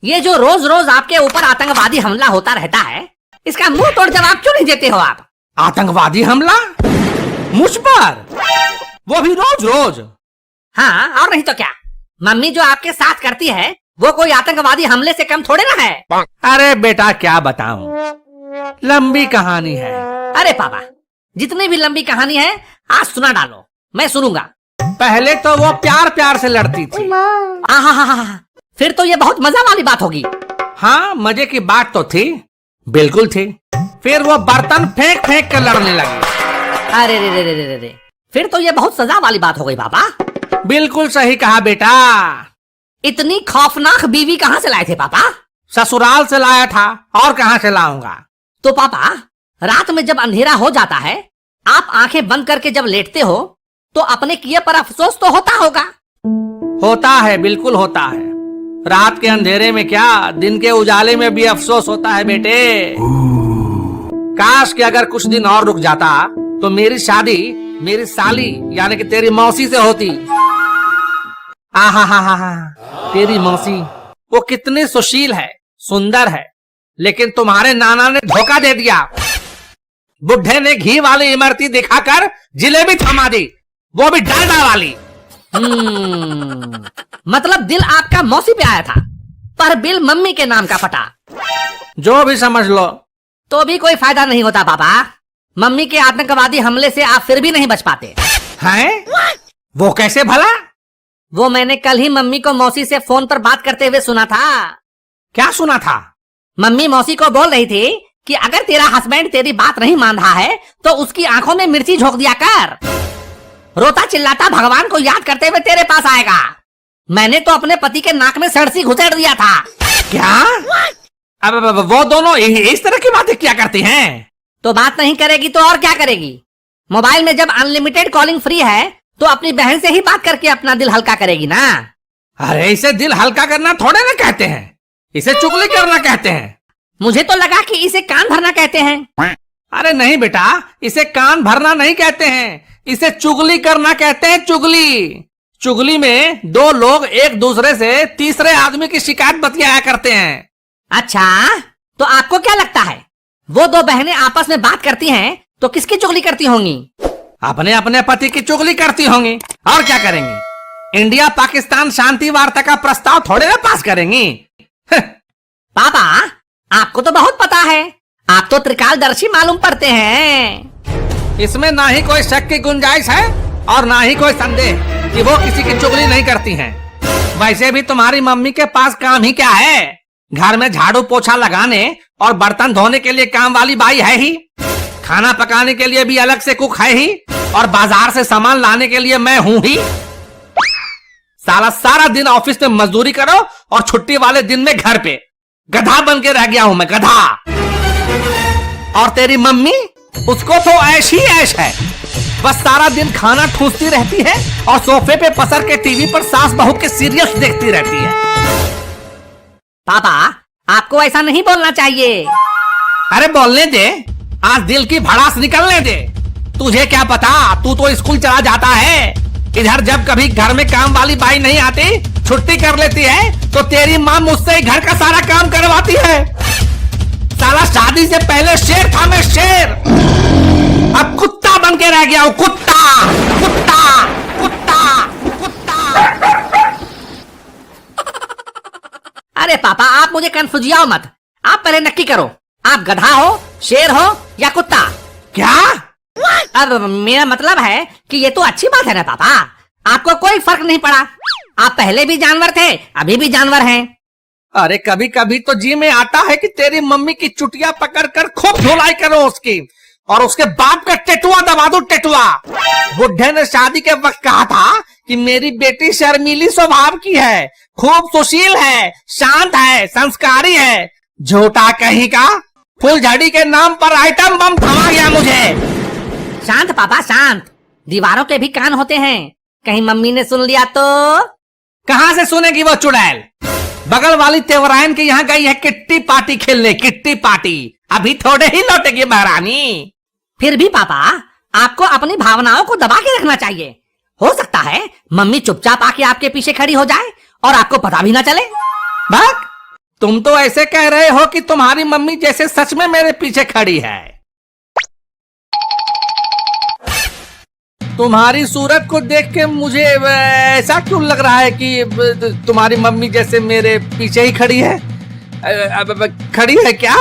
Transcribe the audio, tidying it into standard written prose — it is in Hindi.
ये जो रोज रोज आपके ऊपर आतंकवादी हमला होता रहता है, इसका मुंह तोड़ जवाब क्यों नहीं देते हो आप? आतंकवादी हमला मुझ पर, वो भी रोज रोज? हाँ, और नहीं तो क्या। मम्मी जो आपके साथ करती है वो कोई आतंकवादी हमले से कम थोड़े ना है। अरे बेटा क्या बताऊं, लंबी कहानी है। अरे पापा, जितनी भी लंबी कहानी है आज सुना डालो, मैं सुनूंगा। पहले तो वो प्यार प्यार से लड़ती थी। आहा, फिर तो ये बहुत मजा वाली बात होगी। हाँ, मजे की बात तो थी, बिल्कुल थी। फिर वो बर्तन फेंक फेंक कर लड़ने लगी। अरे रे रे रे रे रे, फिर तो ये बहुत सजा वाली बात हो गई पापा। बिल्कुल सही कहा बेटा। इतनी खौफनाक बीवी कहाँ से लाए थे पापा? ससुराल से लाया था, और कहाँ से लाऊंगा। तो पापा, रात में जब अंधेरा हो जाता है, आप आंखें बंद करके जब लेटते हो तो अपने किए पर अफसोस तो होता होगा। होता है, बिल्कुल होता है। रात के अंधेरे में क्या, दिन के उजाले में भी अफसोस होता है बेटे। काश कि अगर कुछ दिन और रुक जाता तो मेरी शादी मेरी साली यानी कि तेरी मौसी से होती। आहा, तेरी मौसी वो कितनी सुशील है, सुंदर है, लेकिन तुम्हारे नाना ने धोखा दे दिया। बुढ़े ने घी वाली इमरती दिखाकर जिलेबी थमा दी, वो भी डालडा वाली। मतलब दिल आपका मौसी पे आया था, पर बिल मम्मी के नाम का फटा। जो भी समझ लो। तो भी कोई फायदा नहीं होता पापा। मम्मी के आतंकवादी हमले से आप फिर भी नहीं बच पाते हैं? वो कैसे भला? वो मैंने कल ही मम्मी को मौसी से फोन पर बात करते हुए सुना था। क्या सुना था? मम्मी मौसी को बोल रही थी कि अगर तेरा हस्बैंड तेरी बात नहीं मान रहा है तो उसकी आंखों में मिर्ची झोंक दिया कर। रोता चिल्लाता भगवान को याद करते हुए तेरे पास आएगा। मैंने तो अपने पति के नाक में सड़सी घुसेड़ दिया था। क्या? अब वो दोनों इस तरह की बातें क्या करती हैं? तो बात नहीं करेगी तो और क्या करेगी? मोबाइल में जब अनलिमिटेड कॉलिंग फ्री है तो अपनी बहन से ही बात करके अपना दिल हल्का करेगी ना। अरे इसे दिल हल्का करना थोड़े ना कहते हैं, इसे चुगली करना कहते हैं। मुझे तो लगा कि इसे कान भरना कहते हैं। अरे नहीं बेटा, इसे कान भरना नहीं कहते हैं, इसे चुगली करना कहते हैं। चुगली चुगली में दो लोग एक दूसरे से तीसरे आदमी की शिकायत बतियाया करते हैं। अच्छा, तो आपको क्या लगता है वो दो बहनें आपस में बात करती हैं तो किसकी चुगली करती होंगी? अपने अपने पति की चुगली करती होंगी, और क्या करेंगी। इंडिया पाकिस्तान शांति वार्ता का प्रस्ताव थोड़े ना पास करेंगी। पापा, आपको तो बहुत पता है, आप तो त्रिकालदर्शी मालूम पड़ते हैं। इसमें ना ही कोई शक की गुंजाइश है और ना ही कोई संदेह कि वो किसी की चुगली नहीं करती हैं। वैसे भी तुम्हारी मम्मी के पास काम ही क्या है? घर में झाड़ू पोछा लगाने और बर्तन धोने के लिए काम वाली बाई है ही, खाना पकाने के लिए भी अलग से कुक है ही, और बाजार से सामान लाने के लिए मैं हूं ही। सारा दिन ऑफिस में मजदूरी करो और छुट्टी वाले दिन में घर पे गधा बन के रह गया हूं मैं, गधा। और तेरी मम्मी, उसको तो ऐश ही ऐश है, बस सारा दिन खाना ठूसती रहती है और सोफे पे पसर के टीवी पर सास बहू के सीरियल्स देखती रहती है। पापा, आपको ऐसा नहीं बोलना चाहिए। अरे बोलने दे, आज दिल की भड़ास निकलने दे। तुझे क्या पता, तू तो स्कूल चला जाता है। इधर जब कभी घर में काम वाली बाई नहीं आती, छुट्टी कर लेती है, तो तेरी माँ मुझसे ही घर का सारा काम करवाती है। साला शादी से पहले शेर था मैं, शेर। अब कुत्ता बन के रह गया हूँ, कुत्ता कुत्ता कुत्ता कुत्ता। अरे पापा, आप मुझे कंफ्यूजियाओ मत। आप पहले नक्की करो, आप गधा हो, शेर हो या कुत्ता? क्या? अब मेरा मतलब है कि ये तो अच्छी बात है ना पापा, आपको कोई फर्क नहीं पड़ा। आप पहले भी जानवर थे, अभी भी जानवर हैं। अरे कभी कभी तो जी में आता है कि तेरी मम्मी की चुटिया पकड़कर खूब धुलाई करो उसकी, और उसके बाप का टेटुआ दबा दो, टेटुआ। बुढ़े ने शादी के वक्त कहा था कि मेरी बेटी शर्मीली स्वभाव की है, खूब सुशील है, शांत है, संस्कारी है। झूठा कहीं का, फुलझड़ी के नाम पर आइटम बम थमा गया मुझे। शांत पापा, शांत। दीवारों के भी कान होते हैं, कहीं मम्मी ने सुन लिया तो? कहां से सुनेगी वो चुड़ैल? बगल वाली तेवरायन के यहाँ गई है किट्टी पार्टी खेलने, किट्टी पार्टी। अभी थोड़े ही लौटेगी महारानी। फिर भी पापा, आपको अपनी भावनाओं को दबा के रखना चाहिए। हो सकता है मम्मी चुपचाप आके आपके पीछे खड़ी हो जाए और आपको पता भी ना चले। बक, तुम तो ऐसे कह रहे हो कि तुम्हारी मम्मी जैसे सच में मेरे पीछे खड़ी है। तुम्हारी सूरत को देख के मुझे ऐसा क्यों लग रहा है कि तुम्हारी मम्मी जैसे मेरे पीछे ही खड़ी है। खड़ी है क्या?